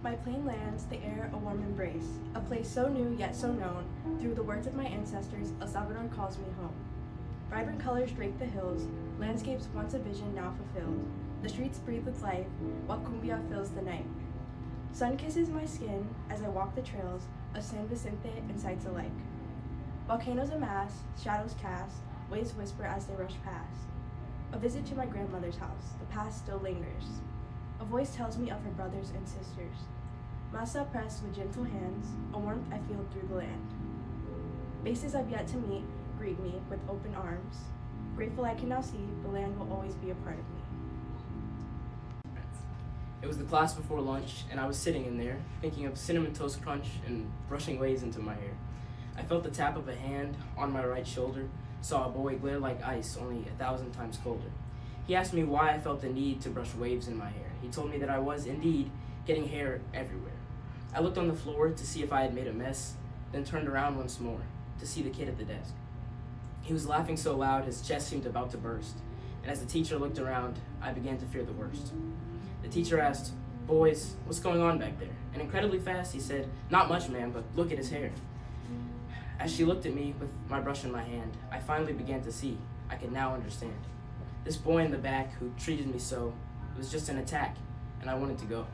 My plain lands, the air a warm embrace, a place so new yet so known, through the words of my ancestors, El Salvador calls me home. Vibrant colors drape the hills, landscapes once a vision now fulfilled. The streets breathe with life, while cumbia fills the night. Sun kisses my skin as I walk the trails of San Vicente and sights alike. Volcanoes amass, shadows cast, waves whisper as they rush past. A visit to my grandmother's house, the past still lingers. A voice tells me of her brothers and sisters. Masa pressed with gentle hands, a warmth I feel through the land. Faces I've yet to meet greet me with open arms. Grateful I can now see the land will always be a part of me. It was the class before lunch, and I was sitting in there, thinking of Cinnamon Toast Crunch and brushing waves into my hair. I felt the tap of a hand on my right shoulder, saw a boy glare like ice, only 1,000 times colder. He asked me why I felt the need to brush waves in my hair. He told me that I was, indeed, getting hair everywhere. I looked on the floor to see if I had made a mess, then turned around once more to see the kid at the desk. He was laughing so loud his chest seemed about to burst, and as the teacher looked around, I began to fear the worst. The teacher asked, "Boys, what's going on back there?" And incredibly fast he said, "Not much, ma'am, but look at his hair." As she looked at me with my brush in my hand, I finally began to see. I could now understand. This boy in the back who treated me so, it was just an attack, and I wanted to go.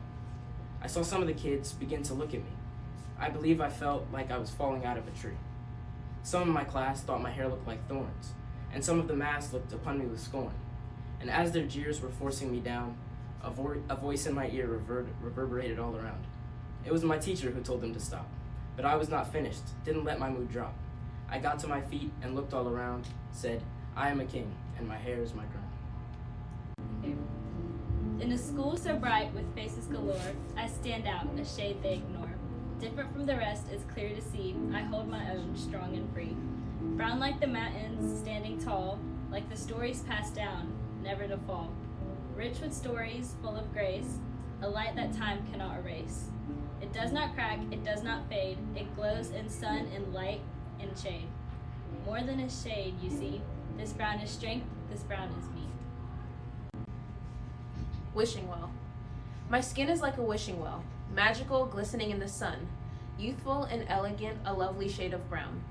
I saw some of the kids begin to look at me. I believe I felt like I was falling out of a tree. Some of my class thought my hair looked like thorns, and some of the mass looked upon me with scorn. And as their jeers were forcing me down, a voice in my ear reverberated all around. It was my teacher who told them to stop, but I was not finished, didn't let my mood drop. I got to my feet and looked all around, said, "I am a king, and my hair is my crown." In a school so bright with faces galore, I stand out, a shade they ignore. Different from the rest, it's clear to see, I hold my own, strong and free. Brown like the mountains, standing tall, like the stories passed down, never to fall. Rich with stories, full of grace, a light that time cannot erase. It does not crack, it does not fade, it glows in sun and light and shade. More than a shade, you see, this brown is strength, this brown is me. Wishing well. My skin is like a wishing well, magical, glistening in the sun, youthful and elegant, a lovely shade of brown.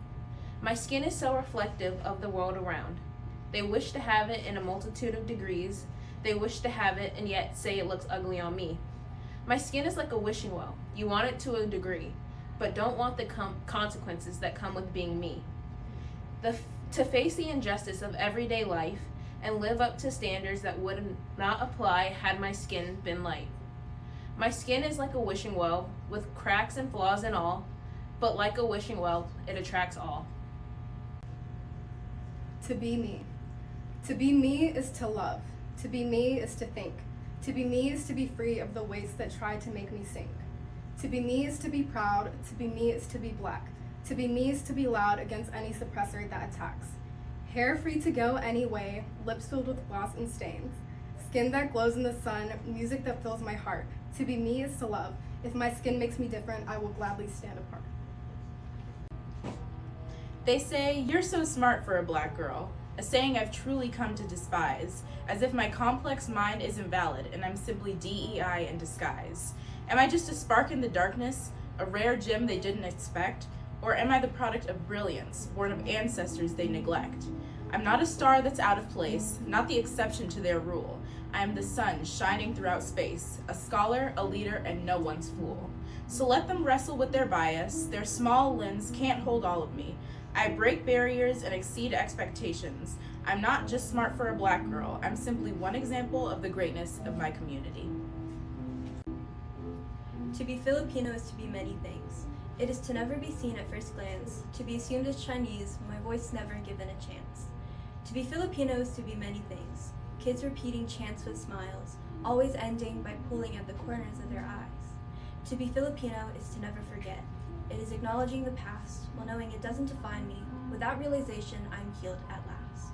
My skin is so reflective of the world around. They wish to have it in a multitude of degrees. They wish to have it and yet say it looks ugly on me. My skin is like a wishing well. You want it to a degree, but don't want the consequences that come with being me. To face the injustice of everyday life and live up to standards that would not apply had my skin been light. My skin is like a wishing well, with cracks and flaws and all, but like a wishing well, it attracts all. To be me. To be me is to love. To be me is to think. To be me is to be free of the weights that try to make me sink. To be me is to be proud. To be me is to be black. To be me is to be loud against any suppressor that attacks. Hair free to go any way, lips filled with gloss and stains. Skin that glows in the sun, music that fills my heart. To be me is to love. If my skin makes me different, I will gladly stand apart. They say, "You're so smart for a black girl," a saying I've truly come to despise, as if my complex mind isn't valid and I'm simply DEI in disguise. Am I just a spark in the darkness, a rare gem they didn't expect, or am I the product of brilliance, born of ancestors they neglect? I'm not a star that's out of place, not the exception to their rule. I am the sun shining throughout space, a scholar, a leader, and no one's fool. So let them wrestle with their bias, their small lens can't hold all of me. I break barriers and exceed expectations. I'm not just smart for a black girl, I'm simply one example of the greatness of my community. To be Filipino is to be many things. It is to never be seen at first glance, to be assumed as Chinese, my voice never given a chance. To be Filipino is to be many things. Kids repeating chants with smiles, always ending by pulling at the corners of their eyes. To be Filipino is to never forget. It is acknowledging the past while knowing it doesn't define me. Without realization, I'm healed at last.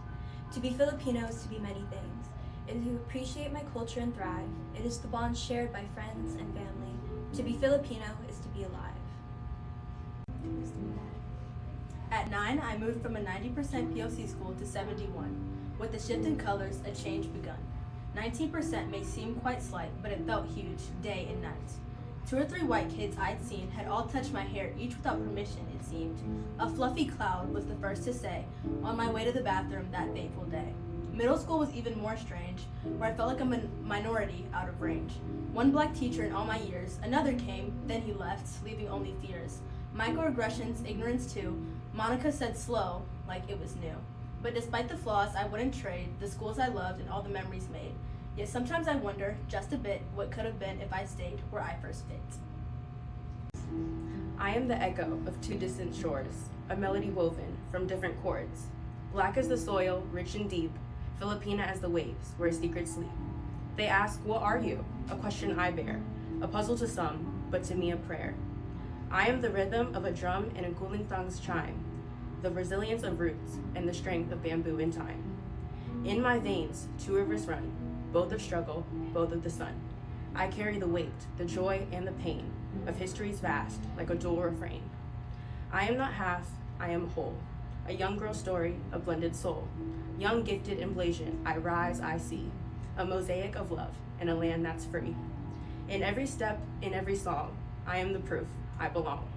To be Filipino is to be many things. It is to appreciate my culture and thrive. It is the bond shared by friends and family. To be Filipino is to be alive. At 9, I moved from a 90% POC school to 71. With the shift in colors, a change begun. 19% may seem quite slight, but it felt huge, day and night. 2 or 3 white kids I'd seen had all touched my hair, each without permission, it seemed. A fluffy cloud was the first to say, on my way to the bathroom that fateful day. Middle school was even more strange, where I felt like a minority out of range. One black teacher in all my years, another came, then he left, leaving only fears. Microaggressions, ignorance too. Monica said slow, like it was new. But despite the flaws, I wouldn't trade the schools I loved and all the memories made. Yet sometimes I wonder, just a bit, what could have been if I stayed where I first fit. I am the echo of 2 distant shores, a melody woven from different chords. Black as the soil, rich and deep, Filipina as the waves where secrets sleep. They ask, what are you? A question I bear, a puzzle to some, but to me a prayer. I am the rhythm of a drum and a kulintang's chime, the resilience of roots and the strength of bamboo in time. In my veins, 2 rivers run, both of struggle, both of the sun. I carry the weight, the joy, and the pain of history's vast, like a dual refrain. I am not half, I am whole. A young girl's story, a blended soul. Young, gifted, and blazing, I rise, I see. A mosaic of love, and a land that's free. In every step, in every song, I am the proof I belong.